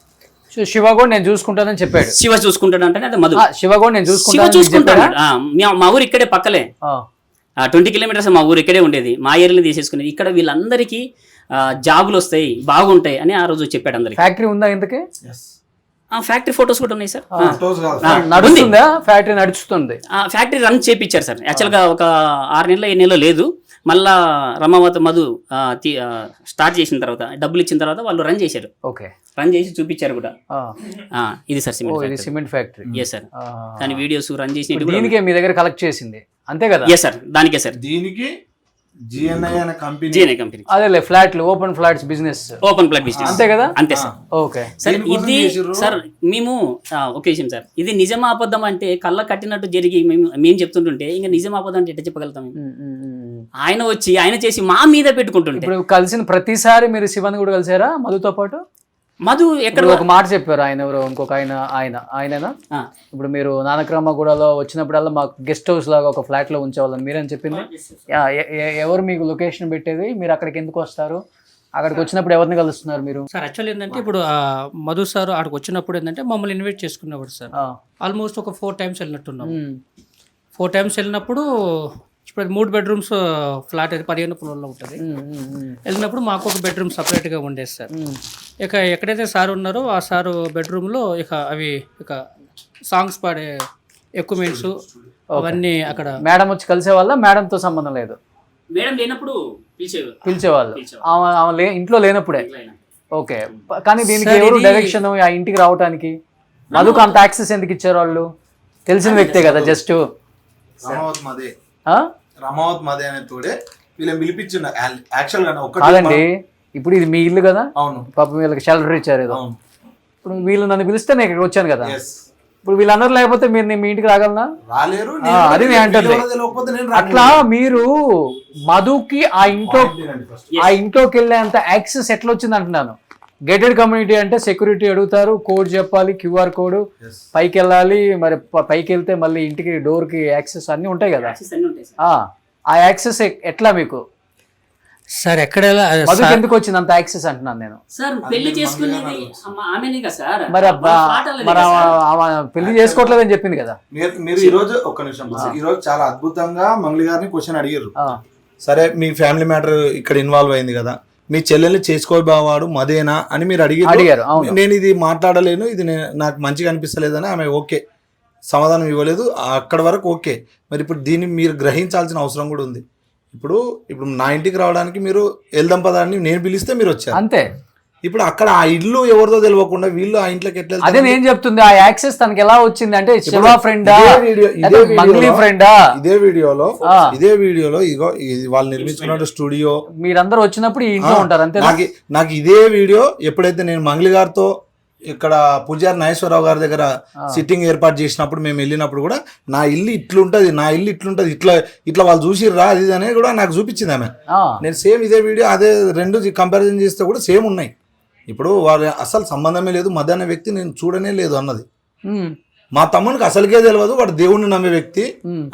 శివ కూడా నేను చూసుకుంటానని చెప్పాడు. శివ చూసుకుంటాడు అంటే అది మధు. శివ కూడా నేను చూసుకుంటాడు. మా ఊరు ఇక్కడే పక్కలే, 20 kilometers మా ఊరు ఇక్కడే ఉండేది. మా ఏరియాని తీసేసుకునేది. ఇక్కడ వీళ్ళందరికీ జాబులు వస్తాయి, బాగుంటాయి అని ఆ రోజు చెప్పాడు అందరికి. ఫ్యాక్టరీ ఉందా ఇంతకీ? ఫ్యాక్టరీ ఫొటోస్ కూడా ఉన్నాయి సార్. నడుస్తుందా? ఫ్యాక్టరీ నడుస్తుంది. ఫ్యాక్టరీ రన్ చేపించారు సార్. యాక్చువల్గా ఒక 6 నెలలు 7 నెలలు లేదు. మళ్ళా రమావత్ మధు స్టార్ట్ చేసిన తర్వాత, డబ్బులు ఇచ్చిన తర్వాత వాళ్ళు రన్ చేశారు. ఓకే, రన్ చేసి చూపించారు కూడా. ఇది sir cement factory. Yes sir. దాని వీడియోస్ రన్ చేసి దీనికే మీ దగ్గర కలెక్ట్ చేసింది అంతే కదా? ఎస్ సార్, దానికే సార్. దీనికి జిఎన్ఐ కంపెనీ అదే ఫ్లాట్లు, open flats business, open flat business అంతే కదా? అంతే సార్. ఓకే సార్, ఇది సార్ మేము ఒక విషయం సార్, ఇది నిజమా అబద్ధం అంటే కళ్ళ కట్టినట్టు జరిగి మేము చెప్తుంటుంటే ఇంకా నిజమా అబద్ధం అంటే ఎట్లా చెప్పగలుగుతాం? ఆయన వచ్చి ఆయన చేసి మా మీద పెట్టుకుంటుంటే ఇప్పుడు కలిసిన ప్రతిసారి మీరు శివన్ కూడా కలిసారా మధుతో పాటు? మధు ఎక్కడ ఇప్పుడు ఒక మాట చెప్పారు ఆయన ఎవరో ఇంకొక ఆయననా ఇప్పుడు మీరు నానక్రామగూడలో వచ్చినప్పుడల్లా మాకు గెస్ట్ హౌస్ లాగా ఒక ఫ్లాట్ లో ఉంచేవాళ్ళని మీరని చెప్పింది. ఎవరు మీకు లొకేషన్ పెట్టేది, మీరు అక్కడికి ఎందుకు వస్తారు, అక్కడికి వచ్చినప్పుడు ఎవరిని కలుస్తున్నారు మీరు? సార్ యాక్చువల్లీ ఏంటంటే ఇప్పుడు మధు సార్ అక్కడికి వచ్చినప్పుడు ఏంటంటే మమ్మల్ని ఇన్వైట్ చేసుకున్నప్పుడు సార్ ఆల్మోస్ట్ ఒక 4 times వెళ్ళినట్టున్నాం. 4 times వెళ్ళినప్పుడు ఇప్పుడు 3 bedrooms ఫ్లాట్ అయితే 15 floorలో ఉంటుంది. వెళ్ళినప్పుడు మాకు ఒక బెడ్రూమ్ సపరేట్గా ఉండేది సార్. ఇక ఎక్కడైతే సార్ ఉన్నారో ఆ సార్ బెడ్రూమ్లో ఇక అవి ఇక సాంగ్స్ పాడే ఎక్విప్మెంట్స్ అవన్నీ అక్కడ. మేడం వచ్చి కలిసే వాళ్ళ, మేడంతో సంబంధం లేదు? మేడం లేనప్పుడు పిలిచేవాళ్ళు ఆమె ఇంట్లో లేనప్పుడే. ఓకే, కానీ దీనికి ఎవరు డైరెక్షన్ ఆ ఇంటికి రావడానికి? మధుకు అంత యాక్సెస్ ఎందుకు ఇచ్చారు వాళ్ళు? తెలిసిన వ్యక్తే కదా జస్ట్. రమావత్ మదే అనే తోడే వీళ్ళని పిలిపించిండు యాక్చువల్ గా. కాదండి, ఇప్పుడు ఇది మీ ఇల్లు కదా, అవును పాపం వీళ్ళకి షెల్టర్ ఇచ్చారు ఏదో. ఇప్పుడు వీళ్ళు నన్ను పిలిస్తే నేను ఇక్కడికి వచ్చాను కదా, ఇప్పుడు వీళ్ళందరూ లేకపోతే మీరు మీ ఇంటికి రాగలనా? రాలేరు. అది నేను అంటుంది. అట్లా మీరు మధుకి ఆ ఇంట్లోకి వెళ్ళేంత యాక్సెస్ ఎట్లా వచ్చింది అంటున్నాను. గేటెడ్ కమ్యూనిటీ అంటే సెక్యూరిటీ అడుగుతారు, కోడ్ చెప్పాలి, క్యూఆర్ కోడ్, పైకి వెళ్ళాలి, మరి పైకి వెళ్తే మళ్ళీ ఇంటికి డోర్ కి యాక్సెస్ అన్ని ఉంటాయి కదా. ఆ యాక్సెస్ ఎట్లా మీకు సార్ ఎక్కడ మధుకి ఎందుకు వచ్చింది అంత యాక్సెస్ అంటున్నాను నేను. సార్ పెళ్లి చేసుకునేది ఆమెనే కదా సార్. మరి పెళ్లి చేసుకోవట్లేదని చెప్పింది కదా. మీరు ఈ రోజు ఒక్క నిమిషం, ఈ రోజు చాలా అద్భుతంగా మంగళి గారిని క్వశ్చన్ అడిగారు. సరే మీ ఫ్యామిలీ మ్యాటర్ ఇక్కడ ఇన్వాల్వ్ అయింది కదా, మీ చెల్లెల్ని చేసుకోవాడు మదేనా అని మీరు అడిగారు. నేను ఇది మాట్లాడలేను, ఇది నాకు మంచిగా అనిపిస్తలేదని ఆమె ఓకే సమాధానం ఇవ్వలేదు. అక్కడ వరకు ఓకే. మరి ఇప్పుడు దీన్ని మీరు గ్రహించాల్సిన అవసరం కూడా ఉంది. ఇప్పుడు నా ఇంటికి రావడానికి మీరు వెళ్దాం పదాన్ని నేను పిలిస్తే మీరు వచ్చారు అంతే. ఇప్పుడు అక్కడ ఆ ఇల్లు ఎవరిదో తెలియకుండా వీళ్ళు ఆ ఇంట్లోకి ఎట్లా? అదే నేను చెప్తుంది, ఆ యాక్సెస్ తనకి ఎలా వచ్చింది అంటే శివ ఫ్రెండా మంగ్లీ ఫ్రెండా? ఇదే వీడియోలో ఇగో వాళ్ళు నిర్మించుకున్న స్టూడియో, మీరందరూ వచ్చినప్పుడు ఈ ఇంట్లో ఉంటారు అంతే. నాకు ఇదే వీడియో ఎప్పుడైతే నేను మంగ్లీ గారితో ఇక్కడ పూజారి నాగేశ్వరరావు గారి దగ్గర సిట్టింగ్ ఏర్పాటు చేసినప్పుడు మేము వెళ్ళినప్పుడు కూడా నా ఇల్లు ఇట్లుంటది, ఇట్లా వాళ్ళు చూసిర్రా అది అనేది కూడా నాకు చూపించింది ఆమె. నేను సేమ్ ఇదే వీడియో అదే రెండు కంపారిజన్ చేస్తే కూడా సేమ్ ఉన్నాయి. ఇప్పుడు వాళ్ళ అసలు సంబంధమే లేదు, మధ్యాహ్న వ్యక్తి నేను చూడనే లేదు అన్నది. మా తమ్మునికి అసలుకే తెలియదు, వాడు దేవుణ్ణి నమ్మే వ్యక్తి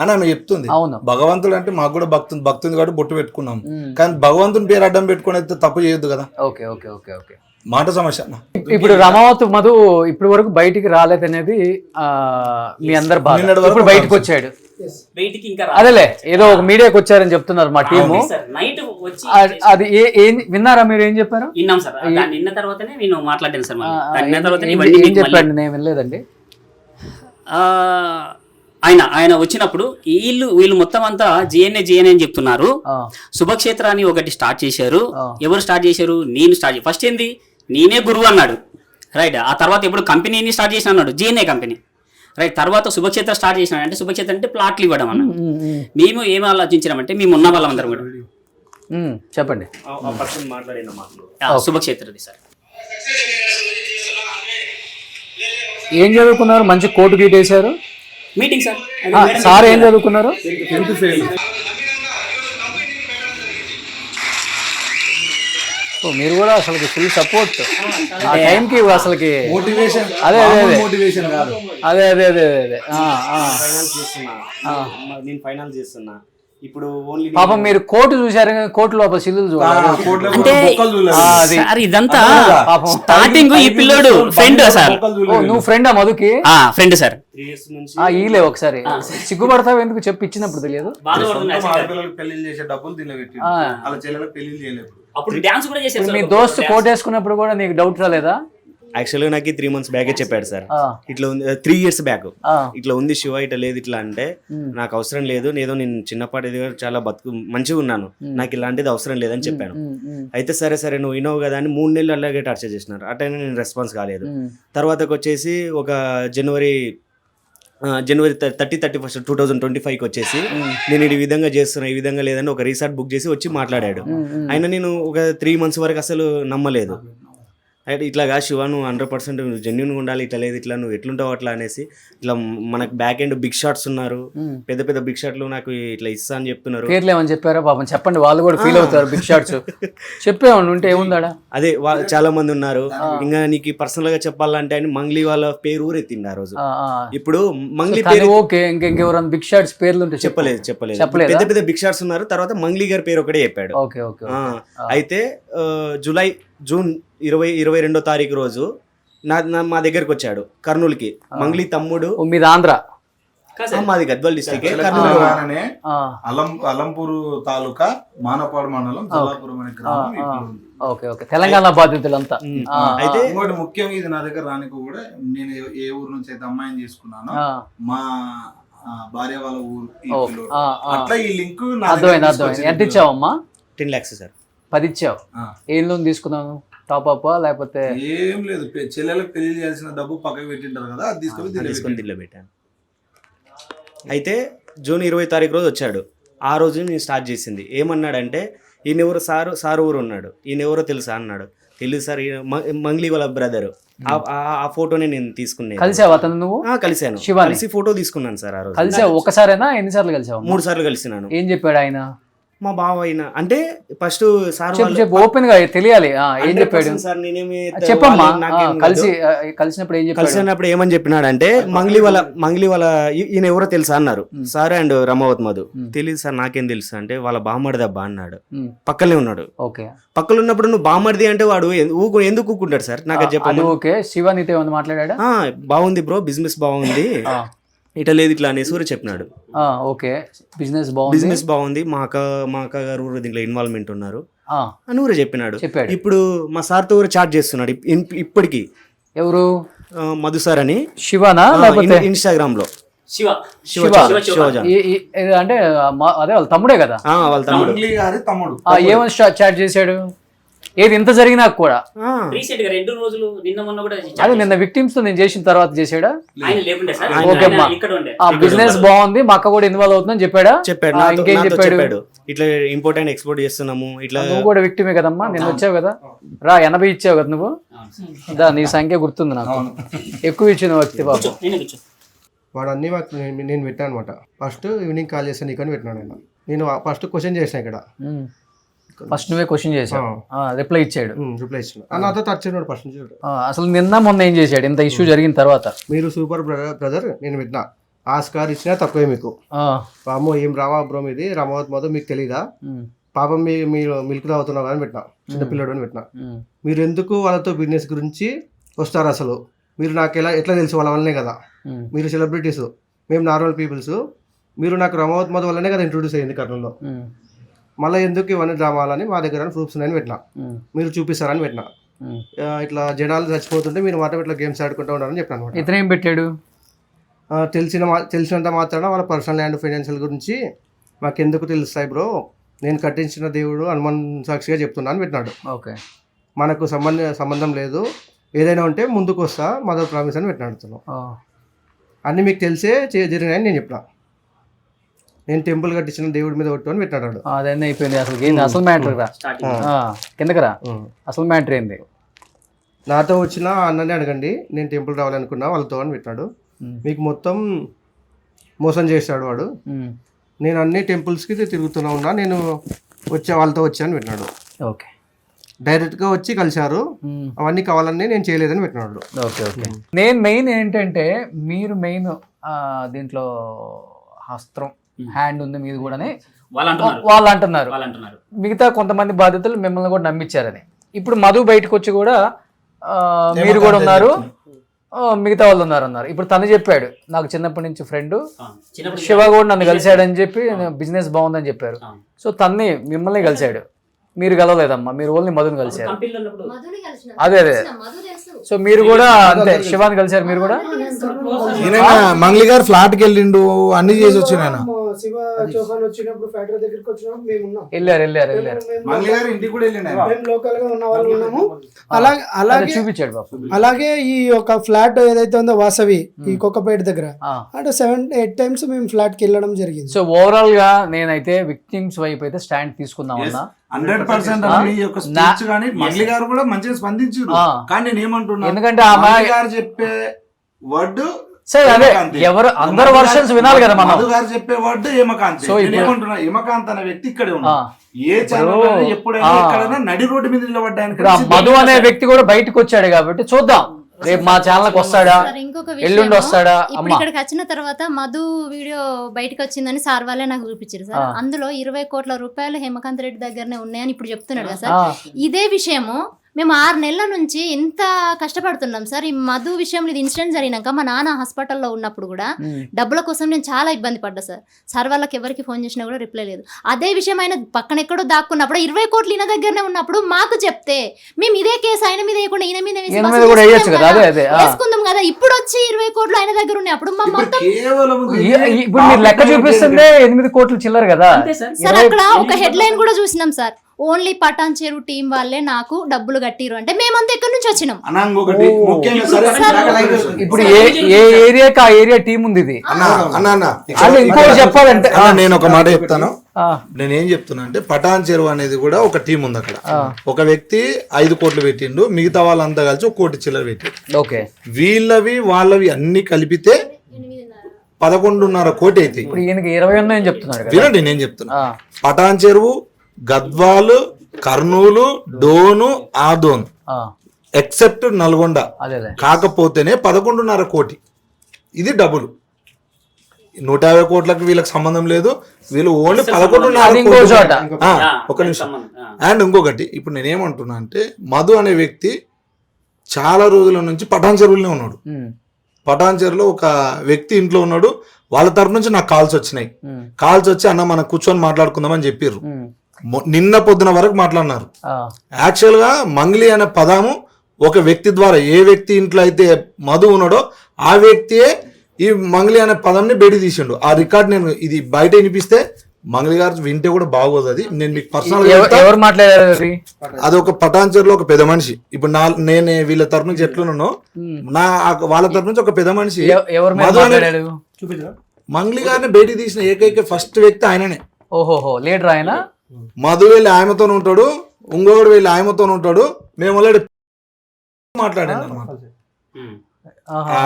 అని ఆమె చెప్తుంది. భగవంతుడు అంటే మాకు కూడా భక్తుంది కాబట్టి బొట్టు పెట్టుకున్నాం, కానీ భగవంతుని పేరు అడ్డం పెట్టుకుని అయితే తప్పు చేయొద్దు కదా. ఓకే ఓకే ఓకే ఓకే మాట సమస్య. ఇప్పుడు రమావత్ మధు ఇప్పటి వరకు బయటికి రాలేదనేది మీ అందరు ఇప్పుడు బయటకు వచ్చాడు. అదేలే ఏదో ఒక మీడియాకి వచ్చారని చెప్తున్నారు మా టీము. అది విన్నారా మీరు? ఏం చెప్పారు? విన్నాం సార్. నిన్న తర్వాతనే నేను మాట్లాడాను సార్. ఏం చెప్పండి? నేను వినలేదండి. ఆయన వచ్చినప్పుడు వీళ్ళు మొత్తం అంతా జిఎన్ఏ అని చెప్తున్నారు. శుభక్షేత్రాన్ని ఒకటి స్టార్ట్ చేశారు. ఎవరు స్టార్ట్ చేశారు? నేను స్టార్ట్. ఫస్ట్ ఏంది నేనే గురువు అన్నాడు, రైట్. ఆ తర్వాత ఎప్పుడు కంపెనీని స్టార్ట్ చేసిన అన్నాడు, జిఎన్ఏ కంపెనీ, రైట్. తర్వాత శుభక్షేత్ర స్టార్ట్ చేసినాడు అంటే శుభక్షేత్ర అంటే ప్లాట్లు ఇవ్వడం అన్నాడు. మేము ఏమి ఆలోచించినామంటే మేము ఉన్న వాళ్ళందరం కూడా చెప్పండి శుభక్షేత్రది సార్. ఏం చదువుకున్నారు? మంచి కోటు గీటేశారు. Meeting sir. సార్ ఏం చదువుకున్నారు? మీరు కూడా అసలు ఫుల్ సపోర్ట్ ఆ టైంకి అసలుకి మోటివేషన్. అదే మోటివేషన్ కాదు, అదే అదే అదే అదే నేను ఫైనల్ చేస్తున్నా. ఇప్పుడు ఓన్లీ పాపం మీరు కోర్టు చూసారు, కోర్టు లోపల సిల్లులు చూడాలి. ఇదంతా స్టార్టింగ్ ఈ పిల్లోడు ఫ్రెండ్ సార్. నువ్వు ఫ్రెండా మధుకి? Friend sir. ఈలే ఒకసారి సిగ్గుపడతావు ఎందుకు చెప్పి ఇచ్చినప్పుడు తెలియదు. పెళ్లి చేసే డబ్బులు తినబెట్టి అలా చెల్లెలకు పెళ్లి చేయలేదు. అప్పుడు డాన్స్ కూడా చేశారు. మీ దోస్తు కోట్ వేసుకున్నప్పుడు కూడా నీకు డౌట్ రాలేదా? యాక్చువల్గా నాకు 3 months బ్యాకే చెప్పాడు సార్. ఇట్లా ఉంది 3 years బ్యాక్ ఇట్లా ఉంది శివ, ఇట్లా లేదు ఇట్లా అంటే నాకు అవసరం లేదు, నేను చిన్నపాటి చాలా మంచిగా ఉన్నాను, నాకు ఇలాంటిది అవసరం లేదని చెప్పాను. అయితే సరే సరే నువ్వు వినవు కదా అని 3 నెలలు అలాగే టార్చర్ చేసినారు. ఆ టైంలో నేను రెస్పాన్స్ కాలేదు. తర్వాతకు వచ్చేసి ఒక జనవరి 31st 2025కి వచ్చేసి నేను ఈ విధంగా చేస్తున్నా, ఈ విధంగా లేదని ఒక రిసార్ట్ బుక్ చేసి వచ్చి మాట్లాడాడు. ఆయన నేను ఒక 3 months వరకు అసలు నమ్మలేదు. అయితే ఇట్లాగా శివ నువ్వు 100% జెన్యున్గా ఉండాలి, ఇట్లా లేదు ఇట్లా నువ్వు ఎట్లుంటావు అట్లా అనేసి ఇట్లా మనకు బ్యాక్ ఎండ్ బిగ్ షాట్స్ ఉన్నారు, పెద్ద పెద్ద బిగ్ షాట్లు నాకు ఇట్లా ఇస్తా అని చెప్తున్నారు. పేర్లు ఏమని చెప్పారా పాపం? చెప్పండి, వాళ్ళు కూడా ఫీల్ అవుతారు. బిగ్ షాట్స్ చెప్పేవాళ్ళు ఉంటే ఏముందాడా? అదే చాలా మంది ఉన్నారు. ఇంకా నీకు పర్సనల్ గా చెప్పాలంటే అని మంగ్లీ వాళ్ళ పేరు ఊరెత్తింది ఆ రోజు. ఇప్పుడు మంగ్లీ పేరు ఓకే, ఇంకెవరైనా బిగ్ షాట్స్ పేర్లు ఉంటే చెప్పలేదు. పెద్ద పెద్ద బిగ్ షాట్స్ ఉన్నారు. తర్వాత మంగ్లీ గారి పేరు ఒకటే చెప్పాడు. Okay okay. అయితే జూన్ 22వ తారీఖు రోజు మా దగ్గరకు వచ్చాడు కర్నూలుకి. మంగ్లీ తమ్ముడు. మీది ఆంధ్ర? మాది గద్వాల్ డిస్ట్రిక్ట్. అలంపూరు తాలూకా మానపాడు మండలం జలాపురం అనే గ్రామం. ఓకే ఓకే, తెలంగాణ బాధితులంతా. అయితే ఇంకోటి ముఖ్యంగా ఇది నా దగ్గర రానికి కూడా నేను ఏ ఊరు నుంచి అయితే అమ్మాయిని చేసుకున్నాను మా భార్య వాళ్ళ ఊరు, అట్లా ఈ లింక్ అర్థమైంది. ఎంత ఇచ్చావమ్మా? 10 lakhs సార్. 10 ఇచ్చావు. ఏం లోన్ తీసుకున్నాను? టాప్ అప్ లేకపోతే? ఏం లేదు, చెల్లెలకు పెళ్లి చేయాల్సిన డబ్బు పక్కకి పెట్టింటారు కదా, అది తీసుకొని దిల్లో పెట్టాను. అయితే జూన్ 20వ తారీఖు రోజు వచ్చాడు. ఆ రోజు నేను స్టార్ట్ చేసింది. ఏమన్నాడంటే ఈయనెవరు సార్ ఊరు ఉన్నాడు, ఈయనెవరో తెలుసా అన్నాడు. తెలుసు సార్, మంగ్లీ వాళ్ళ బ్రదర్. ఆ ఫోటోని నేను తీసుకున్నాను. కలిసావు అతను? నువ్వు? కలిసాను, కలిసి ఫోటో తీసుకున్నాను సార్. ఆ రోజు కలిసావు? ఒకసారైనా ఎన్నిసార్లు కలిసావు? 3 సార్లు కలిసినాను. ఏం చెప్పాడు ఆయన? మా బావ అయినా అంటే ఫస్ట్ సార్ ఓపెన్ గా తెలియాలి. ఏం చెప్పాడు సార్? నేనేమి చెప్పమ్మా. కలిసినప్పుడు ఏం చెప్పాడు? కలిసినప్పుడు ఏమని చెప్పినాడంటే మంగ్లీ వాళ్ళ ఈయన ఎవరో తెలుసా అన్నారు సార్. అండ్ రమావత్ మధు. తెలియదు సార్, నాకేం తెలుసు అంటే వాళ్ళ బామ్మడిది అబ్బా అన్నాడు. పక్కనే ఉన్నాడు. ఓకే. పక్కన ఉన్నప్పుడు నువ్వు బామ్మడిది అంటే వాడు ఎందుకు ఊకుంటాడు సార్? నాకు చెప్పండి. ఓకే. శివ నీతో ఏమన్నా మాట్లాడా? బాగుంది బ్రో, బిజినెస్ బాగుంది, ఇట్లా లేదు ఇట్లా అనేసి ఊరు చెప్పినాడు. ఓకే, బిజినెస్ బాగుంది, మా అక్క గారు ఊరు దీంట్లో ఇన్వాల్వ్మెంట్ ఉన్నారు అని ఊరు చెప్పినాడు. ఇప్పుడు మా సార్ తో ఊరు చాట్ చేస్తున్నాడు ఇప్పటికి. ఎవరు? మధు సార్ అని. శివనా? ఇన్స్టాగ్రామ్ లో శివ అంటే అదే వాళ్ళ తమ్ముడే కదా? వాళ్ళ తమ్ముడు. ఏమని చాట్ చేశాడు? ఏది ఇంత జరిగినా కూడా? అదే నిన్న విక్టిమ్స్ తో నేను చేసిన తర్వాత చేసాడా? ఓకే అమ్మా, బిజినెస్ బాగుంది, మా అక్క కూడా ఇన్వాల్వ్ అవుతుందని చెప్పాడా? ఇంకేం చెప్పాడు? ఇట్లా ఇంపోర్ట్ అండ్ ఎక్స్పోర్ట్ చేస్తున్నాము ఇట్లా. నువ్వు కూడా విక్టిమే కదమ్మా, నిన్న వచ్చావు కదా, 80 ఇచ్చావు కదా నువ్వు. నీ సంఖ్య గుర్తుంది నాకు, ఎక్కువ ఇచ్చిన వ్యక్తి బాబు. వాడు అన్ని నేను పెట్టాను అనమాట. ఫస్ట్ ఈవినింగ్ కాల్ చేస్తాను నీకని పెట్టినాను ఆయన. నేను ఫస్ట్ క్వశ్చన్ చేసిన ఇక్కడ. ఫస్ట్ నువ్వే క్వశ్చన్ చేసావు, రిప్లై ఇచ్చాడు. నాతో టచ్ అయినాడు ఫస్ట్ నుంచి. అసలు నిన్న మొన్న ఏం చేశాడు ఇంత ఇష్యూ జరిగిన తర్వాత? మీరు సూపర్ బ్రదర్, నేను పెట్టినా ఆస్కార్ ఇచ్చినా తక్కువే మీకు. పాము ఏం రావా బ్రో మీది రమావత్ మధు మీకు తెలీదా? పాపం మీరు మిల్క్ తాగుతున్నావు అని పెట్టినా, చిన్నపిల్లడు అని పెట్టినా. మీరు ఎందుకు వాళ్ళతో బిజినెస్ గురించి వస్తారు అసలు? మీరు నాకు ఎట్లా తెలుసు? వాళ్ళ వల్లనే కదా. మీరు సెలబ్రిటీస్, మేము నార్మల్ పీపుల్స్. మీరు నాకు రమావత్ మధు వల్లనే కదా ఇంట్రొడ్యూస్ అయ్యింది కర్నూలులో. మళ్ళీ ఎందుకు ఇవన్నీ డ్రామాలని మా దగ్గర ప్రూఫ్స్ ఉన్నాయని పెట్టినా, మీరు చూపిస్తారని పెట్టినా. ఇట్లా జనాలు చచ్చిపోతుంటే మీరు మాత్రం ఇట్లా గేమ్స్ ఆడుకుంటూ ఉన్నారని చెప్పాను. ఇతను ఏం పెట్టాడు? తెలిసినంత మాత్రాన వాళ్ళ పర్సనల్ అండ్ ఫైనాన్షియల్ గురించి మాకెందుకు తెలుస్తాయి బ్రో, నేను కట్టించిన దేవుడు హనుమాన్ సాక్షిగా చెప్తున్నా అని పెట్టినాడు. ఓకే. మనకు సంబంధం లేదు, ఏదైనా ఉంటే ముందుకు వస్తా మదర్ ప్రామిస్ అని పెట్టినాడు. అన్నీ మీకు తెలిసే జరిగినాయని నేను చెప్పిన. నేను టెంపుల్ కట్టించిన దేవుడి మీద కొట్టు అని పెట్టినాడు. అదన్నీ అయిపోయింది. అసలు మ్యాటర్ కిందకి రా. అసలు మ్యాటర్ ఏంది? నాతో వచ్చిన అన్నని అడగండి, నేను టెంపుల్ రావాలనుకున్నా వాళ్ళతో అని పెట్టినాడు. మీకు మొత్తం మోసం చేశాడు వాడు. నేను అన్ని టెంపుల్స్కి తిరుగుతూనే ఉన్నా, నేను వాళ్ళతో వచ్చాను పెట్టినాడు. ఓకే. డైరెక్ట్గా వచ్చి కలిశారు, అవన్నీ కావాలని నేను చేయలేదని పెట్టినాడు. Okay okay. నేను మెయిన్ ఏంటంటే మీరు మెయిన్ దీంట్లో హస్త్రం హ్యాండ్ ఉంది మీది కూడా వాళ్ళు అంటున్నారు. మిగతా కొంతమంది బాధితులు మిమ్మల్ని కూడా నమ్మించారని. ఇప్పుడు మధు బయటకు వచ్చి కూడా మీరు కూడా ఉన్నారు, మిగతా వాళ్ళు ఉన్నారు. ఇప్పుడు తను చెప్పాడు నాకు చిన్నప్పటి నుంచి ఫ్రెండ్ శివ కూడా నన్ను కలిశాడని చెప్పి బిజినెస్ బాగుందని చెప్పారు. సో తన్ని మిమ్మల్ని కలిశాడు, మీరు కలవలేదమ్మా, మీరు ఓన్లీ మధుని కలిశారు. అదే అదే. సో మీరు కూడా అంతే శివాని కలిశారు. మీరు కూడా మంగ్లీ గారు ఫ్లాట్కి వెళ్ళిండు, అన్ని చేసి వచ్చి శివ చౌహాన్ వచ్చినప్పుడు ఫ్యాక్టరీ దగ్గరికి వచ్చినప్పుడు మేము ఉన్నాం. వెళ్ళారు. మంగ్లీ గారు ఇంటికి కూడా వెళ్ళిండు. మేము లోకల్ గా ఉన్న వాళ్ళు ఉన్నాము. అలాగే చూపించాడు బాబు. అలాగే ఈ ఒక ఫ్లాట్ ఏదైతే ఉందో వాసవి ఈ కొక్కపేట దగ్గర అంటే 7-8 టైమ్స్ మేము ఫ్లాట్ కి వెళ్ళడం జరిగింది. సో ఓవరాల్ గా నేనైతే విక్టిమ్స్ వైపు అయితే స్టాండ్ తీసుకుందామన్నా. 100% మీ యొక్క స్పీచ్ కానీ మంగ్లీ గారు కూడా మంచిగా స్పందించారు. కానీ నేను ఏమంటున్నా, ఎందుకంటే మంగ్లీ గారు చెప్పే వర్డ్ సరే అదే ఎవరు అందరు వర్షన్స్ వినాలి కదా మనం. మధు గారు చెప్పే వర్డ్ ఏమకాంత్. సో నేను ఏమంటున్నా, ఏమకాంత్ అనే వ్యక్తి ఇక్కడే ఉన్నాడు. ఏ ఛానల్ ఎప్పుడైనా ఎక్కడైనా నడి రోడ్డు మీద నిలబడ్డానికి మధు అనే వ్యక్తి కూడా బయటకు వచ్చాడు కాబట్టి చూద్దాం రేపు మా ఛానల్ వస్తాడా, ఇంకొక ఎల్లుండి వస్తాడా. ఇప్పుడు ఇక్కడికి వచ్చిన తర్వాత మధు వీడియో బయటకు వచ్చిందని సార్ వాళ్ళే నాకు చూపించారు సార్. అందులో 20 కోట్ల రూపాయలు హేమకాంత్ రెడ్డి దగ్గరనే ఉన్నాయని ఇప్పుడు చెప్తున్నాడు కదా సార్. ఇదే విషయము మేము 6 నెలల నుంచి ఎంత కష్టపడుతున్నాం సార్. ఈ మధు విషయంలో ఇది ఇన్సిడెంట్ జరిగినాక మా నాన్న హాస్పిటల్లో ఉన్నప్పుడు కూడా డబ్బుల కోసం నేను చాలా ఇబ్బంది పడ్డా సార్. సార్ వాళ్ళకి ఎవరికి ఫోన్ చేసినా కూడా రిప్లై లేదు. అదే విషయం ఆయన పక్కన ఎక్కడో దాక్కున్నప్పుడు 20 కోట్లు ఈయన దగ్గరనే ఉన్నప్పుడు మాకు చెప్తే మేము ఇదే కేసు ఆయన మీద వేయకుండా ఈయన మీద వేసుకుందాం కదా. ఇప్పుడు వచ్చి 20 కోట్లు ఆయన దగ్గర ఉన్నాయి. అప్పుడు మా మొత్తం ఇప్పుడు మీరు లెక్క చూపిస్తుందే 8 కోట్లు చిల్లర కదా సార్. అక్కడ ఒక హెడ్ లైన్ కూడా చూసినాం సార్, ఓన్లీ పటాన్ చెరువు టీం వాళ్ళే నాకు డబ్బులు కట్టిరు అంటే మేమంతా ఎక్కడి నుంచి వచ్చినాం. ఇప్పుడు ఏ ఏరియాకి ఆ ఏరియా టీం ఉంది. ఇది ఇంకోటి చెప్పాలంటే నేను ఒక మాట చెప్తాను. నేనేం చెప్తున్నా అంటే పటాన్ చెరువు అనేది కూడా ఒక టీం ఉంది అక్కడ. ఒక వ్యక్తి 5 కోట్లు పెట్టిండు, మిగతా వాళ్ళంతా కలిసి 1 కోటి చిల్లర పెట్టిండు. ఓకే, వీళ్ళవి వాళ్ళవి అన్ని కలిపితే 11.5 కోటి అయితే. ఇప్పుడు ఈయనకి 20 ఉన్నాయని చెప్తున్నాడు. వినండి నేను చెప్తున్నా, పటాన్ చెరువు, గద్వాల్, కర్నూలు, డోను, ఆదోన్ ఎక్సెప్ట్ నల్గొండ కాకపోతేనే 11.5 కోటి. ఇది డబుల్. 150 కోట్లకు వీళ్ళకి సంబంధం లేదు. వీళ్ళు ఓన్లీ 11.5 ఒక నిమిషం. అండ్ ఇంకొకటి, ఇప్పుడు నేనేమంటున్నా అంటే మధు అనే వ్యక్తి చాలా రోజుల నుంచి పటాన్ చెరువులోనే ఉన్నాడు. పటాన్ చెరువులో ఒక వ్యక్తి ఇంట్లో ఉన్నాడు. వాళ్ళ తరపు నుంచి నాకు కాల్స్ వచ్చినాయి. కాల్స్ వచ్చి అన్న మనం కూర్చొని మాట్లాడుకుందామని చెప్పారు. నిన్న పొద్దున వరకు మాట్లాడినారు. యాక్చువల్ గా మంగ్లీ అనే పదము ఒక వ్యక్తి ద్వారా, ఏ వ్యక్తి ఇంట్లో అయితే మధు ఉన్నాడో ఆ వ్యక్తియే ఈ మంగ్లీ అనే పదంని బయట తీసిండు. ఆ రికార్డ్ నేను ఇది బయట వినిపిస్తే మంగ్లీ గారు వింటే కూడా బాగోదు. అది నేను మీకు పర్సనల్ ఎవరు మాట్లాడారు. అది ఒక పటాన్చర్లో ఒక పెద్ద మనిషి. ఇప్పుడు నేను వీళ్ళ తరపు నుంచి ఎట్లున్నానో వాళ్ళ తరపు నుంచి ఒక పెద్ద మనిషి మంగ్లీ గారిని బయట తీసిన ఏకైక ఫస్ట్ వ్యక్తి ఆయననే. ఓహోహో, లీడర్ ఆయన. మధు వెళ్ళి ఆయనతో ఉంటాడు, ఇంకొకడు వెళ్ళి ఆయనతో ఉంటాడు. మేము ఆల్రెడీ మాట్లాడాను అనమాట.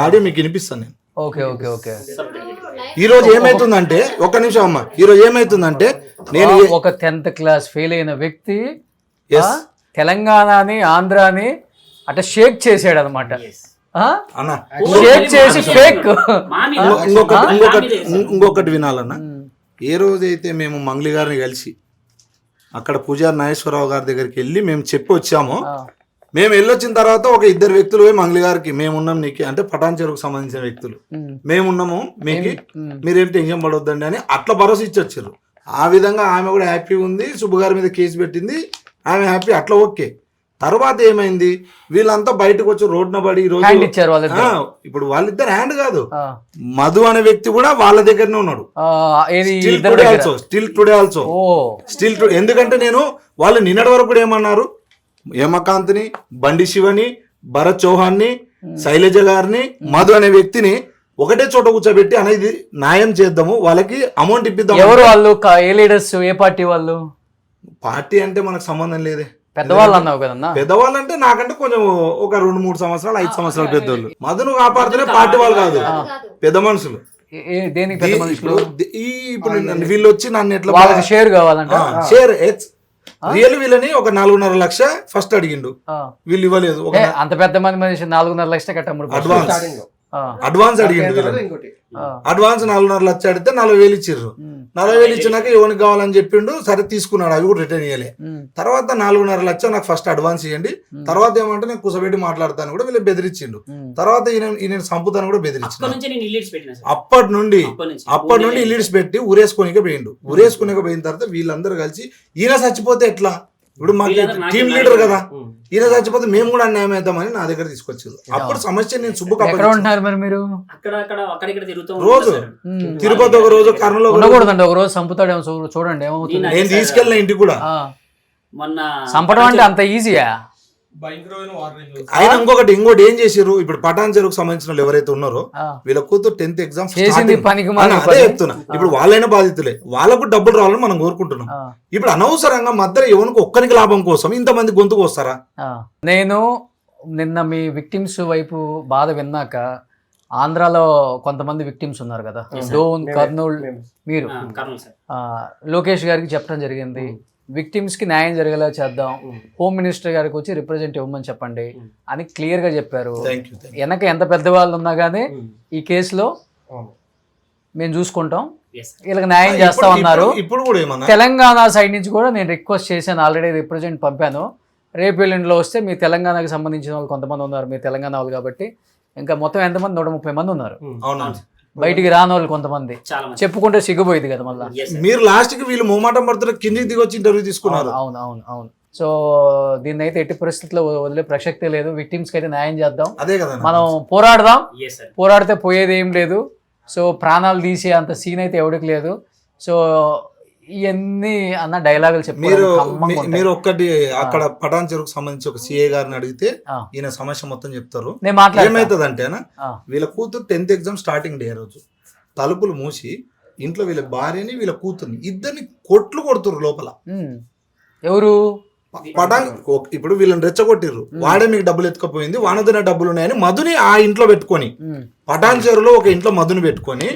ఆడియో మీకు వినిపిస్తాను నేను. Okay okay okay. ఈ రోజు ఏమైతుందంటే, ఒక్క నిమిషం అమ్మ, ఈ రోజు ఏమైతుందంటే నేను ఒక 10th క్లాస్ ఫెయిల్ అయిన వ్యక్తి తెలంగాణని ఆంధ్రాని అట్లా షేక్ చేసాడు అనమాట. షేక్ చేసి ఫేక్. ఇంకొకటి వినాలన్నా, ఏ రోజైతే మేము మంగ్లీ గారిని కలిసి అక్కడ పూజారి నాగేశ్వరరావు గారి దగ్గరికి వెళ్ళి మేము చెప్పి వచ్చామో, మేము వెళ్ళొచ్చిన తర్వాత ఒక 2 వ్యక్తులు పోయి మంగ్లీ గారికి మేమున్నాం నీకు అంటే పటాన్ చెరువుకు సంబంధించిన వ్యక్తులు మేమున్నాము మీకు, మీరేం టెన్షన్ పడొద్దండి అని అట్లా భరోసా ఇచ్చి వచ్చారు. ఆ విధంగా ఆమె కూడా హ్యాపీగా ఉంది. సుబ్బు గారి మీద కేసు పెట్టింది, ఆమె హ్యాపీ. అట్లా ఓకే. తర్వాత ఏమైంది, వీళ్ళంతా బయటకు వచ్చి రోడ్డున పడి ఈ రోజు ఇప్పుడు వాళ్ళిద్దరు హ్యాండ్ కాదు, మధు అనే వ్యక్తి కూడా వాళ్ళ దగ్గరనే ఉన్నాడు. స్టిల్ టుడే ఆల్సో ఎందుకంటే నేను వాళ్ళు నిన్నటి వరకు కూడా ఏమన్నారు, హేమకాంత్ని, బండి శివని, భరత్ చౌహాన్ని, శైలజ గారిని, మధు అనే వ్యక్తిని ఒకటే చోట కూర్చోబెట్టి అనేది న్యాయం చేద్దాము, వాళ్ళకి అమౌంట్ ఇప్పిద్దాం. ఎవరు వాళ్ళు? ఏ లీడర్స్? ఏ పార్టీ వాళ్ళు? పార్టీ అంటే మనకు సంబంధం లేదే. పెద్దవాళ్ళు అన్నావు కదన్నా. పెద్దవాళ్ళు అంటే నాకంటే కొంచెం ఒక 2-3 సంవత్సరాలు 5 సంవత్సరాలు పెద్దోళ్ళు. మధును కాపాడుతూనే పార్టీ వాళ్ళు కాదు, పెద్ద మనుషులు. దేనికి పెద్ద మనుషులు? ఇప్పుడు వీళ్ళు వచ్చి నన్ను ఎట్లా వాళ్ళకి షేర్ కావాలంట. షేర్ రియల్ వీళ్ళని ఒక 4.5 లక్ష ఫస్ట్ అడిగిండు, వీళ్ళు ఇవ్వలేదు. అంత పెద్ద మంది మనిషి 4.5 లక్షలు కట్టమ్మ అడ్వాన్స్ అడిగిండు. అడ్వాన్స్ 4.5 లక్ష అడిగితే 40,000 ఇచ్చిర్రు. 40,000 ఇచ్చినాక ఎవరికి కావాలని చెప్పిండు. సరే తీసుకున్నాడు, అవి కూడా రిటర్న్ ఇవ్వలే. తర్వాత 4.5 లక్ష నాకు ఫస్ట్ అడ్వాన్స్ ఇవ్వండి, తర్వాత ఏమంటే నేను కుసబెట్టి మాట్లాడతాను కూడా వీళ్ళు బెదిరించిండు. తర్వాత ఈయన సంపుతాను కూడా బెదిరించిండు. అప్పటి నుండి ఇల్లీడ్స్ పెట్టి ఊరేసుకొనికే పోయిండు. ఊరేసుకునే పోయిన తర్వాత వీళ్ళందరూ కలిసి ఈయన చచ్చిపోతే ఎట్లా, ఇప్పుడు మాకు టీమ్ లీడర్ కదా, ఈయన చచ్చిపోతే మేము కూడా అన్యాయం అవుతామని నా దగ్గర తీసుకొచ్చారు. అప్పుడు సమస్య నేను సుబ్బుకు రోజు తిరుపతి ఒక రోజు కర్నూలు ఉండకూడదండి, ఒక రోజు చంపుతాడేమో చూడండి ఏమవుతుంది. నేను తీసుకెళ్ళిన ఇంటికి కూడా. చంపడం అంటే అంత ఈజీయా? ఆయన ఇంకోటి ఏం చేసారు, ఇప్పుడు పటాన్ చెరువుకు సంబంధించిన వాళ్ళు ఎవరైతే ఉన్నారో వీళ్ళ కూతురు 10th ఎగ్జామ్ చేసింది పనికి అదే చెప్తున్నా. ఇప్పుడు వాళ్ళైనా బాధితులే, వాళ్ళకు డబ్బులు రావాలని మనం కోరుకుంటున్నాం. ఇప్పుడు అనవసరంగా మధ్యలో ఎవరికి ఒక్కరికి లాభం కోసం ఇంతమంది గొంతుకు వస్తారా? నేను నిన్న మీ విక్టిమ్స్ వైపు బాధ విన్నాక, ఆంధ్రాలో కొంతమంది విక్టిమ్స్ ఉన్నారు కదా, డోన్, కర్నూల్, మీరు లోకేష్ గారికి చెప్పడం జరిగింది, విక్టిమ్స్ కి న్యాయం జరిగేలా చేద్దాం, హోమ్ మినిస్టర్ గారికి వచ్చి రిప్రజెంట్ ఇవ్వమని చెప్పండి అని క్లియర్ గా చెప్పారు. వెనక ఎంత పెద్దవాళ్ళు ఉన్నా కానీ ఈ కేసులో మేము చూసుకుంటాం, వీళ్ళకి న్యాయం చేస్తాం అన్నారు. ఇప్పుడు కూడా ఏమన్నా తెలంగాణ సైడ్ నుంచి కూడా నేను రిక్వెస్ట్ చేశాను, ఆల్రెడీ రిప్రజెంట్ పంపాను. రేపు ఎల్లుండిలో వస్తే మీ తెలంగాణకు సంబంధించిన వాళ్ళు కొంతమంది ఉన్నారు, మీ తెలంగాణ వాళ్ళు కాబట్టి ఇంకా మొత్తం ఎంతమంది 130 మంది ఉన్నారు. బయటికి రాని వాళ్ళు కొంతమంది చెప్పుకుంటే సిగ్గుపోయింది కదా మళ్ళీ. మీరు లాస్ట్ కి వీళ్ళు మోమాటం పడుతున్న కిందికి దిగి వచ్చి ఇంటర్వ్యూ తీసుకున్నారు. అవును అవును అవును. సో దీన్ని అయితే ఎట్టి పరిస్థితుల్లో వదిలే ప్రసక్తే లేదు. విక్టిమ్స్ కి అయితే న్యాయం చేద్దాం, అదే కదా మనం పోరాడదాం. పోరాడితే పోయేది ఏం లేదు. సో ప్రాణాలు తీసే అంత సీన్ అయితే ఎవరికి లేదు. సో ఇవన్నీ అన్న డైలాగులు చెప్పారు. మీరు ఒక్కటి అక్కడ పటాన్ చెరువుకు సంబంధించి ఒక సిఏ గారిని అడిగితే ఈయన సమస్య మొత్తం చెప్తారు. ఏమైతుంది అంటేనా, వీళ్ళ కూతురు 10th ఎగ్జామ్ స్టార్టింగ్ డే రోజు తలుపులు మూసి ఇంట్లో వీళ్ళ భార్యని వీళ్ళ కూతుర్ని ఇద్దరిని కొట్లు కొడుతురు లోపల. ఎవరు పటాన్ ఇప్పుడు వీళ్ళని రెచ్చగొట్టిర్రు, వాడే మీకు డబ్బులు ఎత్తుకపోయింది, వానదునే డబ్బులు ఉన్నాయని మధుని ఆ ఇంట్లో పెట్టుకొని, పటాన్ చెరువులో ఒక ఇంట్లో మధుని పెట్టుకొని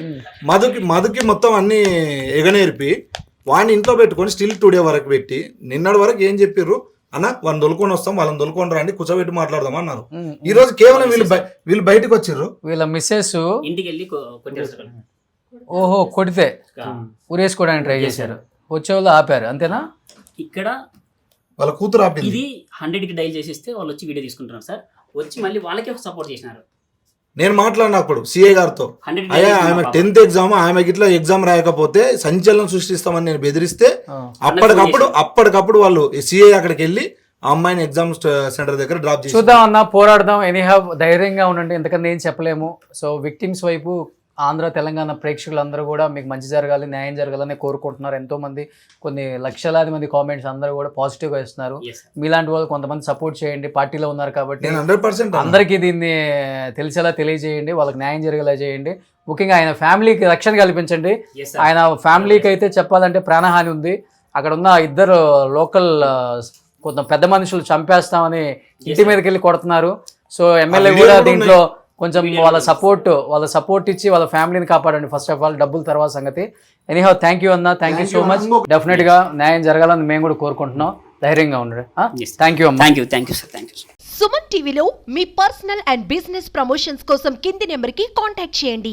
మధుకి మొత్తం అన్ని ఎగనేర్పి వాడిని ఇంట్లో పెట్టుకొని స్టిల్ టుడే వరకు పెట్టి నిన్నటి వరకు ఏం చెప్పిర్రు అన్న, వాళ్ళని దొలుకొని వస్తాం, వాళ్ళని దొలుకొని రండి, కూర్చోబెట్టి మాట్లాడదాం అన్నారు. ఈ రోజు కేవలం వీళ్ళు బయటకు వచ్చిర్రు, వీళ్ళ మిస్సెస్ ఇంటికి వెళ్ళి ఓహో కొడితే ఉరేసుకోవడానికి ట్రై చేశారు, వచ్చేవాళ్ళు ఆపారు, అంతేనా? ఇక్కడ వాళ్ళ కూతురు ఆపింది. ఇది 100కి డైల్ చేసిస్తే వాళ్ళు వచ్చి వీడియో తీసుకుంటున్నారు సార్, వచ్చి మళ్ళీ వాళ్ళకే సపోర్ట్ చేసినారు. నేను మాట్లాడినప్పుడు సిఏ గారితో, అయ్యా ఆమె 10th ఎగ్జామ్, ఆమెకి ఇట్లా ఎగ్జామ్ రాయకపోతే సంచలనం సృష్టిస్తామని నేను బెదిరిస్తే అప్పటికప్పుడు వాళ్ళు సిఏ అక్కడికి వెళ్ళి ఆ అమ్మాయిని ఎగ్జామ్ సెంటర్ దగ్గర డ్రాప్ చేసి చూద్దాం అన్న, పోరాడదాం. ఎనీహౌ ధైర్యంగా ఉండండి, ఎందుకంటే ఏం చెప్పలేము. సో విక్టిమ్స్ వైపు ఆంధ్ర తెలంగాణ ప్రేక్షకులందరూ కూడా మీకు మంచి జరగాలి, న్యాయం జరగాలని కోరుకుంటున్నారు. ఎంతో మంది, కొన్ని లక్షలాది మంది కామెంట్స్ అందరూ కూడా పాజిటివ్గా ఇస్తున్నారు. మీలాంటి వాళ్ళు కొంతమంది సపోర్ట్ చేయండి, పార్టీలో ఉన్నారు కాబట్టి 100% అందరికీ దీన్ని తెలిసేలా తెలియజేయండి, వాళ్ళకి న్యాయం జరిగేలా చేయండి. ముఖ్యంగా ఆయన ఫ్యామిలీకి రక్షణ కల్పించండి. ఆయన ఫ్యామిలీకి అయితే చెప్పాలంటే ప్రాణహాని ఉంది. అక్కడ ఉన్న ఇద్దరు లోకల్ కొంత పెద్ద మనుషులు చంపేస్తామని ఇంటి మీదకి వెళ్ళి కొడుతున్నారు. సో ఎమ్మెల్యే కూడా దీంట్లో కొంచెం వాళ్ళ సపోర్ట్ ఇచ్చి వాళ్ళ ఫ్యామిలీని కాపాడండి. ఫస్ట్ ఆఫ్ ఆల్ డబ్బులు తర్వాత సంగతి. ఎనీహౌ థ్యాంక్ యూ అన్న, thank you so much. Definite గా న్యాయం జరగాలని మేము కూడా కోరుకుంటున్నాం. ధైర్యంగా ఉండండి. థ్యాంక్ యూ అమ్మా. Thank you sir. సుమన్ టీవీలో మీ పర్సనల్ అండ్ బిజినెస్ ప్రమోషన్స్ కోసం కింది నెంబర్కి కాంటాక్ట్ చేయండి.